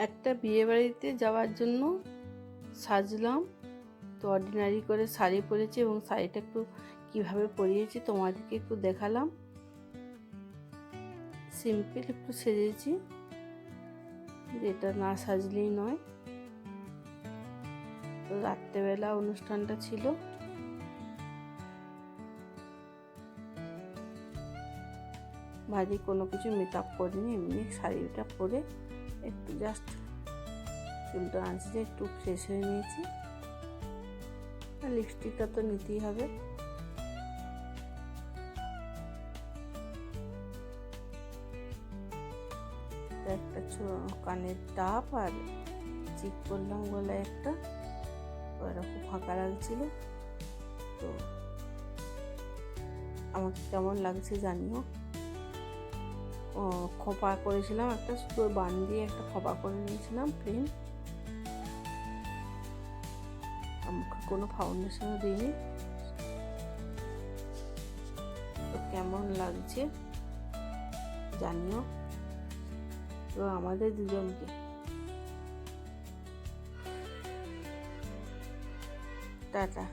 একটা বিয়ে বাড়িতে যাওয়ার জন্য সাজলাম। তো অর্ডিনারি করে শাড়ি পরেছি এবং শাড়িটা একটু কীভাবে পরিয়েছি তোমাদেরকে একটু দেখালাম। সিম্পল একটু সেজেছি, যেটা না সাজলেই নয়। তো রাত্রেবেলা অনুষ্ঠানটা ছিল। ভারী কোনো কিছু মেকআপ করিনি, এমনি শাড়িটা পরে একটু জাস্ট চুলটা আঁচড়ে একটু ফ্রেশ হয়ে নিয়েছি। আর লিপস্টিকটা তো নিতেই হবে। একটা কানের টাপ আর চিক করলাম গলায় একটা, ওটা খুব ফাঁকা লাগছিল। তো আমাকে কেমন লাগছে জানিও। খোপা করেছিলাম একটা, শুধু বান দিয়ে একটা খোপা করে নিয়েছিলাম প্লেন। মুখে কোনো ফাউন্ডেশনও দিইনি। তো কেমন লাগছে জানিও। তো আমাদের দুজনকে টাটা।